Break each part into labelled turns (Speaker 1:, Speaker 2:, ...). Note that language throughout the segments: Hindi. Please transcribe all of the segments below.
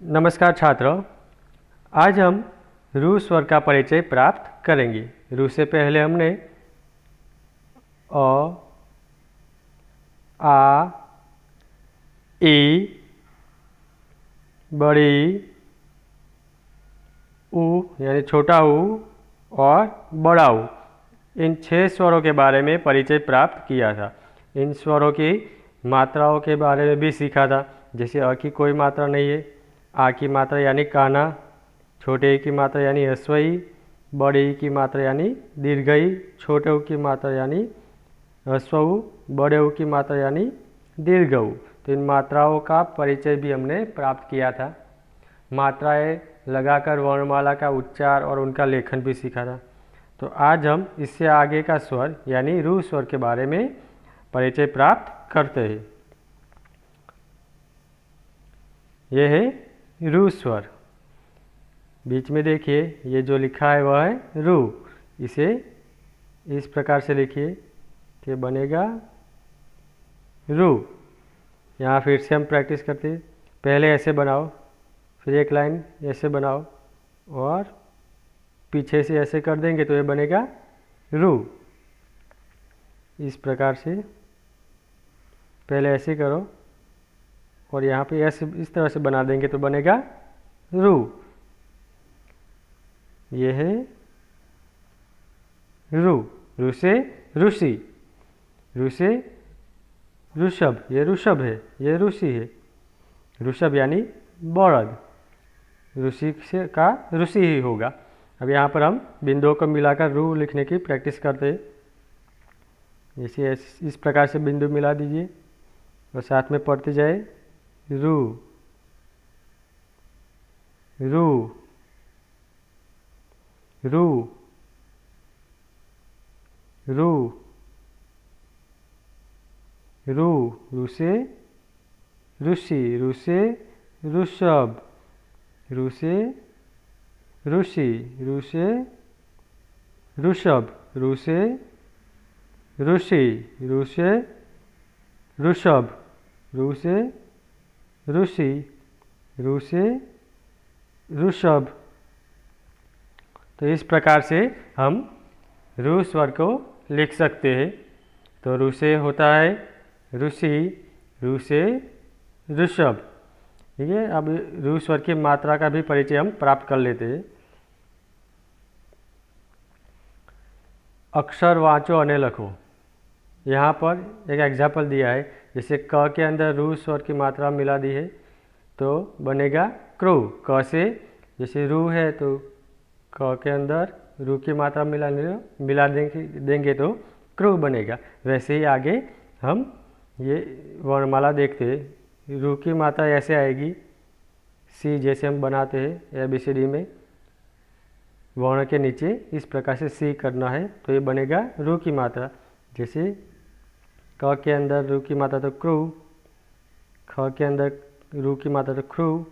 Speaker 1: नमस्कार छात्रों, आज हम रू स्वर का परिचय प्राप्त करेंगे। रू से पहले हमने अ, आ, ई, बड़ी, ऊ यानी छोटा ऊ और बड़ा ऊ, इन 6 स्वरों के बारे में परिचय प्राप्त किया था। इन स्वरों की मात्राओं के बारे में भी सीखा था। जैसे अ की कोई मात्रा नहीं है, आ की मात्रा यानी काना, छोटे ई की मात्रा यानी ह्रस्व ई, बड़े ई की मात्रा यानी दीर्घ ई, छोटे ऊ की मात्रा यानी ह्रस्व ऊ, बड़े ऊ की मात्रा यानी दीर्घ ऊ। तो इन मात्राओं का परिचय भी हमने प्राप्त किया था। मात्राएं लगाकर वर्णमाला का उच्चार और उनका लेखन भी सीखा था। तो आज हम इससे आगे का स्वर यानी रू स्वर के बारे में परिचय प्राप्त करते हैं। यह है रू स्वर। बीच में देखिए, ये जो लिखा है वह है रू। इसे इस प्रकार से लिखिए कि बनेगा रू। यहाँ फिर से हम प्रैक्टिस करते हैं। पहले ऐसे बनाओ, फिर एक लाइन ऐसे बनाओ और पीछे से ऐसे कर देंगे तो ये बनेगा रू। इस प्रकार से पहले ऐसे करो और यहाँ पे ऐसे इस तरह से बना देंगे तो बनेगा रू। ये है रू। रू से ऋषि, रू से ऋषभ, ये ऋषभ है, ये ऋषि है। ऋषभ यानी बड़द, ऋषि से का ऋषि ही होगा। अब यहाँ पर हम बिंदुओं को मिलाकर रू लिखने की प्रैक्टिस करते हैं। जैसे इस प्रकार से बिंदु मिला दीजिए और साथ में पढ़ते जाए रू रू रू रू रू। रू से ऋषि, रू से ऋषभ, रू से ऋषि, रू से ऋषभ, रू से ऋषि, रू से ऋषभ, रू से ऋषि, रू से ऋषभ। तो इस प्रकार से हम रू स्वर को लिख सकते हैं। तो रू से होता है ऋषि, रू से ऋषभ। ठीक है, अब रू स्वर की मात्रा का भी परिचय हम प्राप्त कर लेते हैं। अक्षर वाँचो और लखो। यहाँ पर एक एग्जाम्पल दिया है। जैसे क के अंदर रू स्वर की मात्रा मिला दी है तो बनेगा क्रू। क से जैसे रू है तो क के अंदर रू की मात्रा मिला देंगे तो क्रू बनेगा। वैसे ही आगे हम ये वर्णमाला देखते हैं। रू की मात्रा ऐसे आएगी, सी जैसे हम बनाते हैं ABCD में, वर्ण के नीचे इस प्रकार से सी करना है तो ये बनेगा रू की मात्रा। जैसे क के अंदर रू की मात्रा तो क्रू, ख के अंदर रू की मात्रा तो क्रू,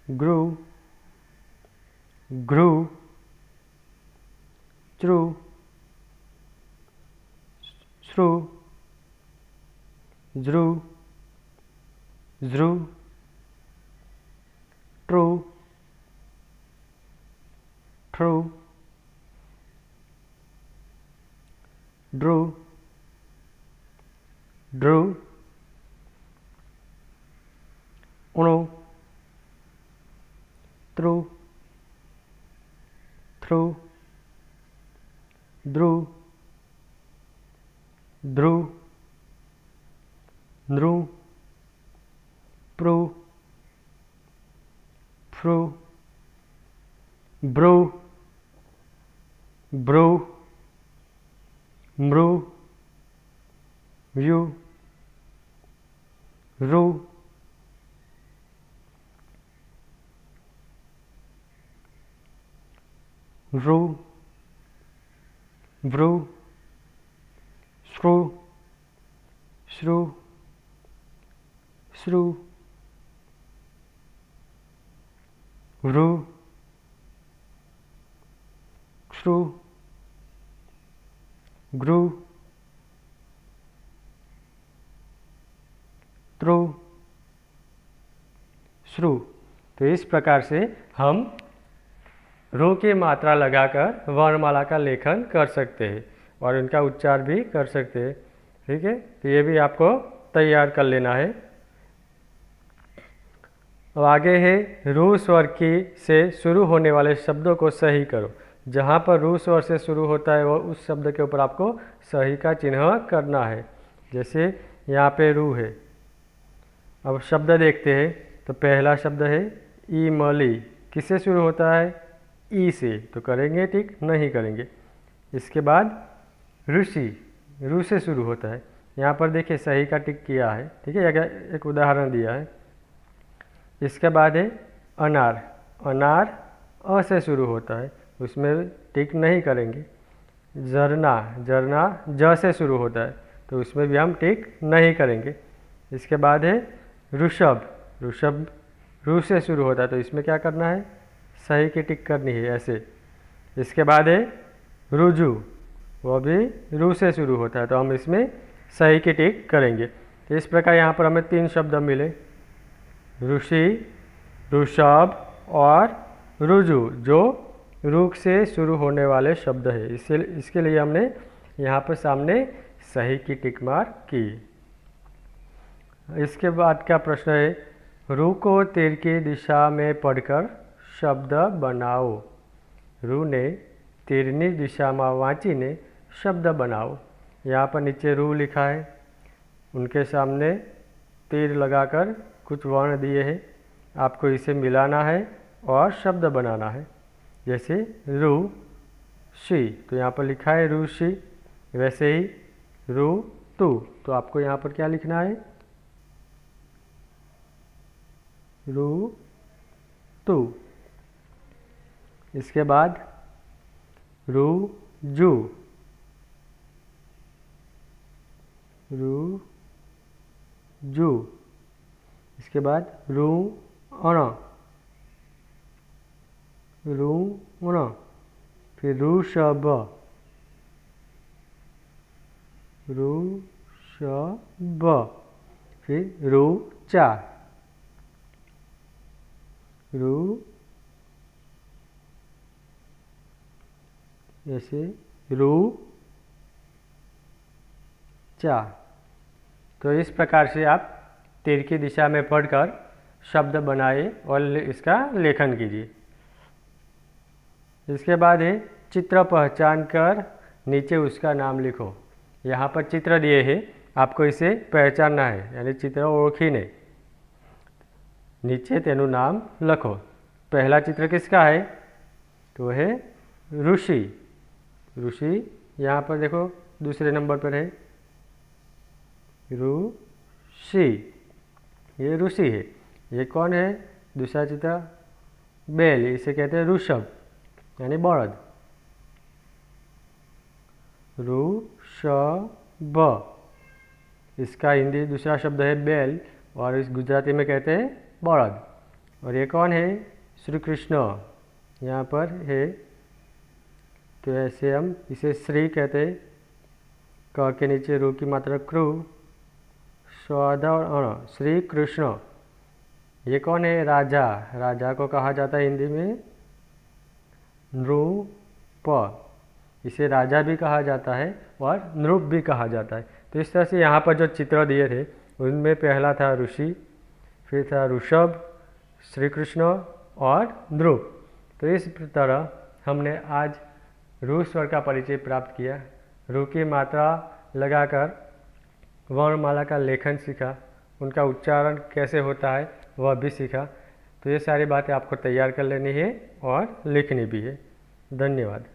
Speaker 1: ग्रू, ग्रू, च्रू, श्रू, ज्रू, ज्रू, ट्रू, ट्रू, ड्रू, ड्रू, उणु, त्रु, थ्रू, ध्रु, ध्रु, नृ, प्रु, फ्रु, ब्रू, ब्रू, मृ, व्यू, रू, रू, व्रू, श्रू, श्रू, श्रू, रू, श्रू, ग्रू, त्रु, थ्रू। तो इस प्रकार से हम रू की मात्रा लगाकर वर्णमाला का लेखन कर सकते हैं और उनका उच्चार भी कर सकते हैं। ठीक है, तो ये भी आपको तैयार कर लेना है। अब आगे है रू स्वर की से शुरू होने वाले शब्दों को सही करो। जहाँ पर रू स्वर से शुरू होता है वो उस शब्द के ऊपर आपको सही का चिन्ह करना है। जैसे यहाँ पे रू है। अब शब्द देखते हैं, तो पहला शब्द है ईमली। किससे शुरू होता है? ई से, तो करेंगे टिक? नहीं करेंगे। इसके बाद ऋषि, रू से शुरू होता है। यहाँ पर देखिए सही का टिक किया है। ठीक है, एक उदाहरण दिया है। इसके बाद है अनार, अनार अ से शुरू होता है, उसमें टिक नहीं करेंगे। झरना, झरना ज से शुरू होता है, तो उसमें भी हम टिक नहीं करेंगे। इसके बाद है ऋषभ, ऋषभ रू से शुरू होता है, तो इसमें क्या करना है? सही की टिक करनी है ऐसे। इसके बाद है रुजु, वो भी रू से शुरू होता है, तो हम इसमें सही की टिक करेंगे। तो इस प्रकार यहाँ पर हमें 3 शब्द मिले, ऋषि, ऋषभ और रुजु, जो रुक से शुरू होने वाले शब्द है। इसके लिए हमने यहाँ पर सामने सही की टिक मार की। इसके बाद का प्रश्न है रू को तीर की दिशा में पढ़कर शब्द बनाओ। रू ने तीरनी दिशा में वाँचीने शब्द बनाओ। यहाँ पर नीचे रू लिखा है, उनके सामने तीर लगाकर कुछ वर्ण दिए हैं, आपको इसे मिलाना है और शब्द बनाना है। जैसे रू शी, तो यहाँ पर लिखा है रू शी। वैसे ही रू तू, तो आपको यहाँ पर क्या लिखना है? रू तू। इसके बाद रू जू, रू जू। इसके बाद रू अण, रू उण। फिर रू शब, रू शब। फिर रू चा, रू ऐसे रू चा। तो इस प्रकार से आप तीर की दिशा में पढ़कर शब्द बनाए और इसका लेखन कीजिए। इसके बाद है चित्र पहचान कर नीचे उसका नाम लिखो। यहाँ पर चित्र दिए हैं, आपको इसे पहचानना है, यानी चित्र ओळखीने नीचे तेनु नाम लखो। पहला चित्र किसका है? तो है ऋषि। ऋषि यहाँ पर देखो दूसरे नंबर पर है ऋषि, ये ऋषि है। ये कौन है? दूसरा चित्र बैल, इसे कहते हैं ऋषभ यानी बड़द। ऋषभ, इसका हिंदी दूसरा शब्द है बैल और इस गुजराती में कहते हैं बड़द। और ये कौन है? श्री कृष्ण, यहाँ पर है, तो ऐसे हम इसे श्री कहते हैं। क के नीचे रू की मात्रा क्रू, स्वाधा और अण, श्री कृष्ण। ये कौन है? राजा, राजा को कहा जाता है हिंदी में नृप, इसे राजा भी कहा जाता है और नृप भी कहा जाता है। तो इस तरह से यहाँ पर जो चित्र दिए थे उनमें पहला था ऋषि, फिर था ऋषभ, श्री कृष्ण और नृप। तो इस तरह हमने आज रू स्वर का परिचय प्राप्त किया। रू की मात्रा लगाकर वर्णमाला का लेखन सीखा, उनका उच्चारण कैसे होता है वह भी सीखा। तो ये सारी बातें आपको तैयार कर लेनी है और लिखनी भी है। धन्यवाद।